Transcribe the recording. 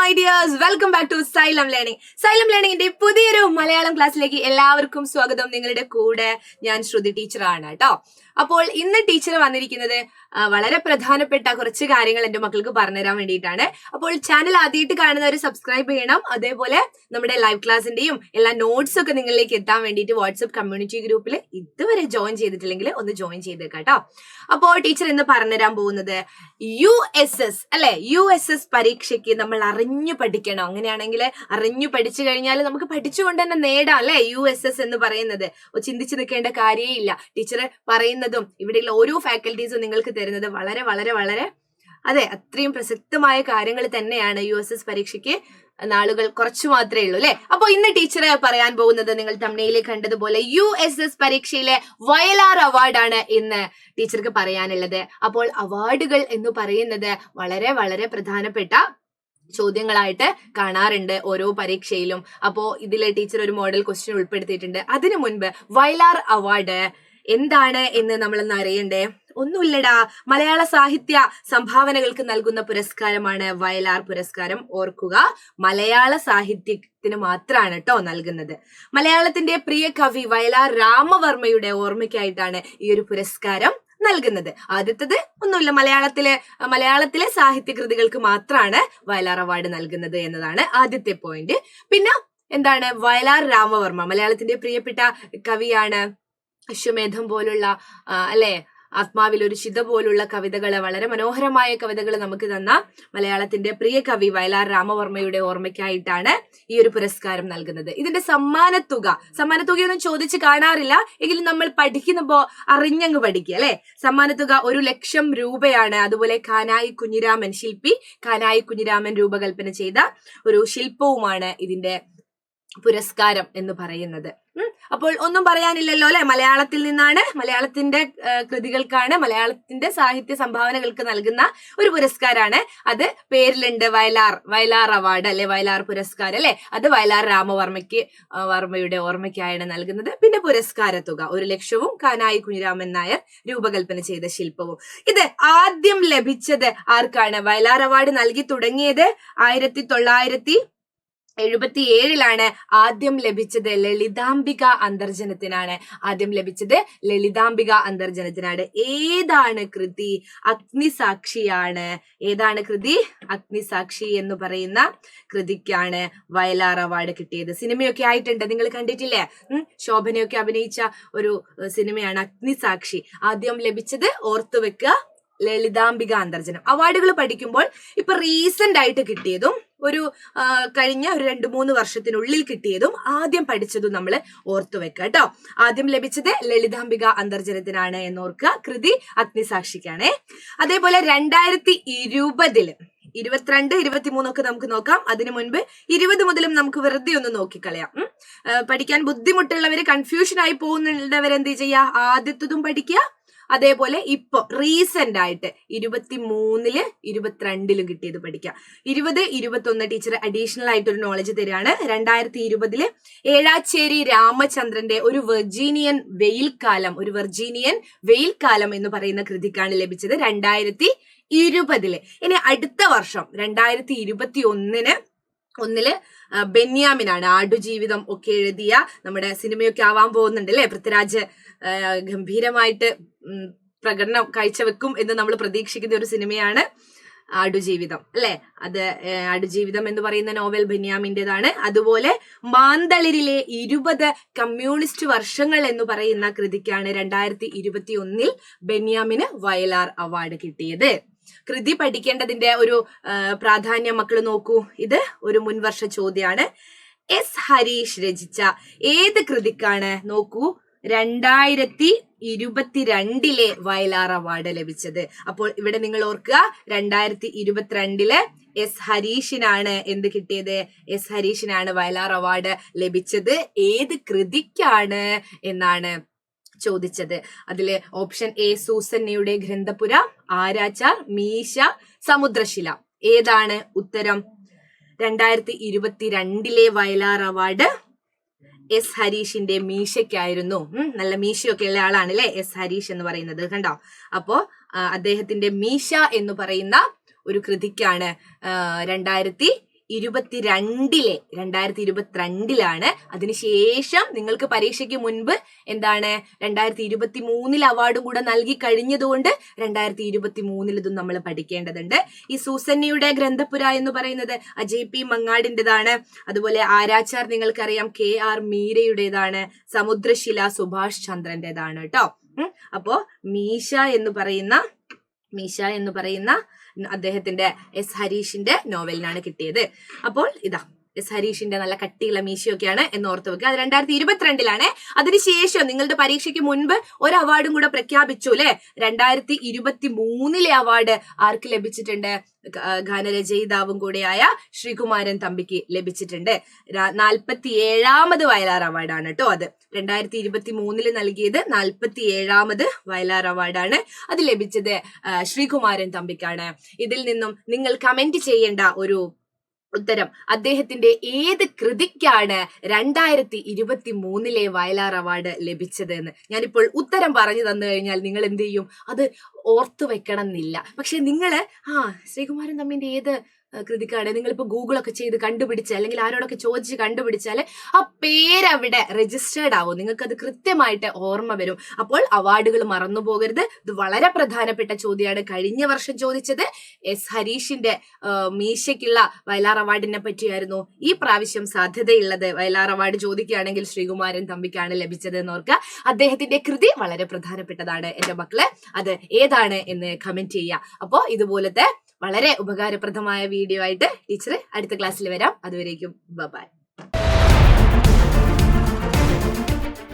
My dears, welcome back to Xylem learning. Xylem ലേണിംഗിന്റെ പുതിയൊരു മലയാളം ക്ലാസ്സിലേക്ക് എല്ലാവർക്കും സ്വാഗതം. നിങ്ങളുടെ കൂടെ ഞാൻ ശ്രുതി ടീച്ചറാണ് കേട്ടോ. അപ്പോൾ ഇന്ന് ടീച്ചർ വന്നിരിക്കുന്നത് വളരെ പ്രധാനപ്പെട്ട കുറച്ച് കാര്യങ്ങൾ എന്റെ മക്കൾക്ക് പറഞ്ഞുതരാൻ വേണ്ടിയിട്ടാണ്. അപ്പോൾ ചാനൽ ആദ്യമായിട്ട് കാണുന്നവർ സബ്സ്ക്രൈബ് ചെയ്യണം. അതേപോലെ നമ്മുടെ ലൈവ് ക്ലാസിന്റെയും എല്ലാ നോട്ട്സും ഒക്കെ നിങ്ങളിലേക്ക് എത്താൻ വേണ്ടിയിട്ട് വാട്സ്ആപ്പ് കമ്മ്യൂണിറ്റി ഗ്രൂപ്പിൽ ഇതുവരെ ജോയിൻ ചെയ്തിട്ടില്ലെങ്കിൽ ഒന്ന് ജോയിൻ ചെയ്തേക്കാം കേട്ടോ. അപ്പോൾ ടീച്ചർ ഇന്ന് പറഞ്ഞുതരാൻ പോകുന്നത് USS അല്ലെ, USS പരീക്ഷയ്ക്ക് നമ്മൾ അറിഞ്ഞു പഠിക്കണം. അങ്ങനെയാണെങ്കിൽ അറിഞ്ഞു പഠിച്ചു കഴിഞ്ഞാൽ നമുക്ക് പഠിച്ചുകൊണ്ട് തന്നെ നേടാം അല്ലെ. USS എന്ന് പറയുന്നത് ചിന്തിച്ചു നിൽക്കേണ്ട കാര്യേ ഇല്ല. ടീച്ചർ പറയുന്നതും ഇവിടെയുള്ള ഓരോ ഫാക്കൽറ്റീസും നിങ്ങൾക്ക് തരുന്നത് വളരെ വളരെ വളരെ അത്രയും പ്രസക്തമായ കാര്യങ്ങൾ തന്നെയാണ്. USS പരീക്ഷയ്ക്ക് നാളുകൾ കുറച്ചു മാത്രമേ ഉള്ളൂ അല്ലെ. അപ്പൊ ഇന്ന് ടീച്ചർ പറയാൻ പോകുന്നത് നിങ്ങൾ തംബ്നെയിൽ കണ്ടതുപോലെ USS പരീക്ഷയിലെ വയലാർ അവാർഡാണ് ഇന്ന് ടീച്ചർക്ക് പറയാനുള്ളത്. അപ്പോൾ അവാർഡുകൾ എന്ന് പറയുന്നത് വളരെ വളരെ പ്രധാനപ്പെട്ട ചോദ്യങ്ങളായിട്ട് കാണാറുണ്ട് ഓരോ പരീക്ഷയിലും. അപ്പോ ഇതിലെ ടീച്ചർ ഒരു മോഡൽ ക്വസ്റ്റ്യൻ ഉൾപ്പെടുത്തിയിട്ടുണ്ട്. അതിനു മുൻപ് വയലാർ അവാർഡ് എന്താണ് എന്ന് നമ്മളൊന്ന് അറിയണ്ടേ. ഒന്നുമില്ലടാ, മലയാള സാഹിത്യ സംഭാവനകൾക്ക് നൽകുന്ന പുരസ്കാരമാണ് വയലാർ പുരസ്കാരം. ഓർക്കുക, മലയാള സാഹിത്യത്തിന് മാത്രമാണ് കേട്ടോ നൽകുന്നത്. മലയാളത്തിന്റെ പ്രിയ കവി വയലാർ രാമവർമ്മയുടെ ഓർമ്മയ്ക്കായിട്ടാണ് ഈ ഒരു പുരസ്കാരം നൽകുന്നത്. ആദ്യത്തത് ഒന്നുമില്ല, മലയാളത്തിലെ സാഹിത്യ കൃതികൾക്ക് മാത്രമാണ് വയലാർ അവാർഡ് നൽകുന്നത് എന്നതാണ് ആദ്യത്തെ പോയിന്റ്. പിന്നെ എന്താണ്, വയലാർ രാമവർമ്മ മലയാളത്തിന്റെ പ്രിയപ്പെട്ട കവിയാണ്. അശ്വമേധം പോലുള്ള അല്ലെ, ആത്മാവിൽ ഒരു ചിത പോലുള്ള കവിതകള്, വളരെ മനോഹരമായ കവിതകൾ നമുക്ക് തന്ന മലയാളത്തിന്റെ പ്രിയ കവി വയലാർ രാമവർമ്മയുടെ ഓർമ്മയ്ക്കായിട്ടാണ് ഈ ഒരു പുരസ്കാരം നൽകുന്നത്. ഇതിന്റെ സമ്മാനത്തുകയൊന്നും ചോദിച്ച് കാണാറില്ല, എങ്കിലും നമ്മൾ പഠിക്കുന്നപ്പോ അറിഞ്ഞങ്ങ് പഠിക്കുക അല്ലെ. സമ്മാനത്തുക 1,00,000 രൂപയാണ്. അതുപോലെ കാനായി കുഞ്ഞിരാമൻ, ശില്പി കാനായി കുഞ്ഞിരാമൻ രൂപകൽപ്പന ചെയ്ത ഒരു ശില്പവുമാണ് ഇതിന്റെ പുരസ്കാരം എന്ന് പറയുന്നത്. അപ്പോൾ ഒന്നും പറയാനില്ലല്ലോ അല്ലെ. മലയാളത്തിൽ നിന്നാണ്, മലയാളത്തിന്റെ കൃതികൾക്കാണ്, മലയാളത്തിന്റെ സാഹിത്യ സംഭാവനകൾക്ക് നൽകുന്ന ഒരു പുരസ്കാരമാണ്. അത് പേരിലുണ്ട്, വയലാർ അവാർഡ് അല്ലെ, വയലാർ പുരസ്കാരം അല്ലെ. അത് വയലാർ രാമവർമ്മയുടെ ഓർമ്മയ്ക്കായാണ് നൽകുന്നത്. പിന്നെ പുരസ്കാര തുക 1,00,000 കാനായി കുഞ്ഞിരാമൻ നായർ രൂപകൽപ്പന ചെയ്ത ശില്പവും. ഇത് ആദ്യം ലഭിച്ചത് ആർക്കാണ്? വയലാർ അവാർഡ് നൽകി തുടങ്ങിയത് 1977 ആദ്യം ലഭിച്ചത് ലളിതാംബിക അന്തർജനത്തിനാണ്. ഏതാണ് കൃതി? അഗ്നിസാക്ഷിയാണ്. ഏതാണ് കൃതി? അഗ്നിസാക്ഷി എന്ന് പറയുന്ന കൃതിക്കാണ് വയലാർ അവാർഡ് കിട്ടിയത്. സിനിമയൊക്കെ ആയിട്ടുണ്ട്, നിങ്ങൾ കണ്ടിട്ടില്ലേ? ശോഭനയൊക്കെ അഭിനയിച്ച ഒരു സിനിമയാണ് അഗ്നിസാക്ഷി. ആദ്യം ലഭിച്ചത് ഓർത്തുവെക്കുക, ലളിതാംബിക അന്തർജനം. അവാർഡുകൾ പഠിക്കുമ്പോൾ ഇപ്പൊ റീസെന്റ് ആയിട്ട് കിട്ടിയതും കഴിഞ്ഞ ഒരു 2-3 വർഷത്തിനുള്ളിൽ കിട്ടിയതും ആദ്യം പഠിച്ചതും നമ്മൾ ഓർത്തുവെക്കുക കേട്ടോ. ആദ്യം ലഭിച്ചത് ലളിതാംബിക അന്തർജനത്തിനാണ് എന്നോർക്കുക. കൃതി അഗ്നിസാക്ഷിക്കാണ്. അതേപോലെ 2020 22, 23 ഒക്കെ നമുക്ക് നോക്കാം. അതിനു മുൻപ് 20 മുതലും നമുക്ക് വെറുതെ ഒന്ന് നോക്കിക്കളയാം. പഠിക്കാൻ ബുദ്ധിമുട്ടുള്ളവര്, കൺഫ്യൂഷൻ ആയി പോകുന്നവരെന്ത് ചെയ്യാ, ആദ്യത്തതും പഠിക്കുക. അതേപോലെ ഇപ്പൊ റീസെന്റ് ആയിട്ട് 23, 22 കിട്ടിയത് പഠിക്കാം. 20, 21 ടീച്ചർ അഡീഷണൽ ആയിട്ട് ഒരു നോളജ് തരികയാണ്. 2020 ഏഴാച്ചേരി രാമചന്ദ്രന്റെ ഒരു വെർജീനിയൻ വെയിൽക്കാലം എന്ന് പറയുന്ന കൃതിക്കാണ് ലഭിച്ചത് 2020. ഇനി അടുത്ത വർഷം 2021 ബെന്യാമിനാണ്. ആടുജീവിതം ഒക്കെ എഴുതിയ, നമ്മുടെ സിനിമയൊക്കെ ആവാൻ പോകുന്നുണ്ട് അല്ലെ. പൃഥ്വിരാജ് ഗംഭീരമായിട്ട് പ്രകടനം കാഴ്ചവെക്കും എന്ന് നമ്മൾ പ്രതീക്ഷിക്കുന്ന ഒരു സിനിമയാണ് ആടുജീവിതം അല്ലെ. അത് ആടുജീവിതം എന്ന് പറയുന്ന നോവൽ ബെന്യാമിന്റേതാണ്. അതുപോലെ മാന്തളിരിലെ 20 കമ്മ്യൂണിസ്റ്റ് വർഷങ്ങൾ എന്ന് പറയുന്ന കൃതിക്കാണ് 2021 ബെന്യാമിന് വയലാർ അവാർഡ് കിട്ടിയത്. കൃതി പഠിക്കേണ്ടതിന്റെ ഒരു പ്രാധാന്യം മക്കൾ നോക്കൂ. ഇത് ഒരു മുൻവർഷ ചോദ്യമാണ്. S. ഹരീഷ് രചിച്ച ഏത് കൃതിക്കാണ് നോക്കൂ 2022 വയലാർ അവാർഡ് ലഭിച്ചത്? അപ്പോൾ ഇവിടെ നിങ്ങൾ ഓർക്കുക, 2022 S. ഹരീഷിനാണ് എന്ത് കിട്ടിയത്? S. ഹരീഷിനാണ് വയലാർ അവാർഡ് ലഭിച്ചത്. ഏത് കൃതിക്കാണ് എന്നാണ് ചോദിച്ചത്. അതില് ഓപ്ഷൻ A സൂസന്നയുടെ ഗ്രന്ഥപുര, ആരാച്ചാർ, മീശ, സമുദ്രശില. ഏതാണ് ഉത്തരം? 2022 വയലാർ അവാർഡ് S. ഹരീഷിന്റെ മീശയ്ക്കായിരുന്നു. നല്ല മീശയൊക്കെ ഉള്ള ആളാണ് അല്ലെ S. ഹരീഷ് എന്ന് പറയുന്നത്, കണ്ടോ? അപ്പോ അദ്ദേഹത്തിന്റെ മീശ എന്ന് പറയുന്ന ഒരു കൃതിക്കാണ് 2022 2022 അതിനുശേഷം നിങ്ങൾക്ക് പരീക്ഷയ്ക്ക് മുൻപ് എന്താണ് 2023 അവാർഡും കൂടെ നൽകി കഴിഞ്ഞതുകൊണ്ട് 2023 ഇതും നമ്മൾ പഠിക്കേണ്ടതുണ്ട്. ഈ സൂസന്നയുടെ ഗ്രന്ഥപുര എന്ന് പറയുന്നത് അജയ് പി മങ്ങാടിൻ്റെതാണ്. അതുപോലെ ആരാച്ചാർ നിങ്ങൾക്കറിയാം KR മീരയുടേതാണ്. സമുദ്രശില സുഭാഷ് ചന്ദ്രന്റേതാണ് കേട്ടോ. അപ്പോ മീശ എന്ന് പറയുന്ന അദ്ദേഹത്തിന്റെ S ഹരീഷിന്റെ നോവലിനാണ് കിട്ടിയത്. അപ്പോൾ ഇതാ S ഹരീഷിന്റെ നല്ല കട്ടിയുള്ള മീശയൊക്കെയാണ് എന്ന് ഓർത്ത് വെക്കുക. അത് 2022 അതിനുശേഷം നിങ്ങളുടെ പരീക്ഷയ്ക്ക് മുൻപ് ഒരു അവാർഡും കൂടെ പ്രഖ്യാപിച്ചു അല്ലെ. 2023 അവാർഡ് ആർക്ക് ലഭിച്ചിട്ടുണ്ട്? ഗാനരചയിതാവും കൂടെയായ ശ്രീകുമാരൻ തമ്പിക്ക് ലഭിച്ചിട്ടുണ്ട്. 47ാമത് വയലാർ അവാർഡാണ് കേട്ടോ. അത് 2023 നൽകിയത് 47ാമത് വയലാർ അവാർഡാണ്. അത് ലഭിച്ചത് ശ്രീകുമാരൻ തമ്പിക്കാണ്. ഇതിൽ നിന്നും നിങ്ങൾ കമന്റ് ചെയ്യേണ്ട ഒരു ഉത്തരം, അദ്ദേഹത്തിന്റെ ഏത് കൃതിക്കാണ് 2023 വയലാർ അവാർഡ് ലഭിച്ചത് എന്ന് ഞാനിപ്പോൾ ഉത്തരം പറഞ്ഞു തന്നു കഴിഞ്ഞാൽ നിങ്ങൾ എന്ത് ചെയ്യും? അത് ഓർത്തു വെക്കണം എന്നില്ല. പക്ഷെ നിങ്ങള് ശ്രീകുമാരൻ തമ്പിന്റെ ഏത് കൃതിക്കാണ് നിങ്ങളിപ്പോ ഗൂഗിളൊക്കെ ചെയ്ത് കണ്ടുപിടിച്ച് അല്ലെങ്കിൽ ആരോടൊക്കെ ചോദിച്ച് കണ്ടുപിടിച്ചാൽ ആ പേരവിടെ രജിസ്റ്റേർഡ് ആവും. നിങ്ങൾക്ക് അത് കൃത്യമായിട്ട് ഓർമ്മ വരും. അപ്പോൾ അവാർഡുകൾ മറന്നു പോകരുത്. ഇത് വളരെ പ്രധാനപ്പെട്ട ചോദ്യമാണ്. കഴിഞ്ഞ വർഷം ചോദിച്ചത് S ഹരീഷിന്റെ മീശയ്ക്കുള്ള വയലാർ അവാർഡിനെ പറ്റിയായിരുന്നു. ഈ പ്രാവശ്യം സാധ്യതയുള്ളത് വയലാർ അവാർഡ് ചോദിക്കുകയാണെങ്കിൽ ശ്രീകുമാരൻ തമ്പിക്കാണ് ലഭിച്ചത് എന്ന് ഓർക്കുക. അദ്ദേഹത്തിന്റെ കൃതി വളരെ പ്രധാനപ്പെട്ടതാണ് എന്റെ മക്കളെ. അത് ഏതാണ് എന്ന് കമന്റ് ചെയ്യുക. അപ്പോ ഇതുപോലത്തെ വളരെ ഉപകാരപ്രദമായ വീഡിയോ ആയിട്ട് ടീച്ചർ അടുത്ത ക്ലാസ്സിൽ വരാം. അതുവരേക്കും ബൈ.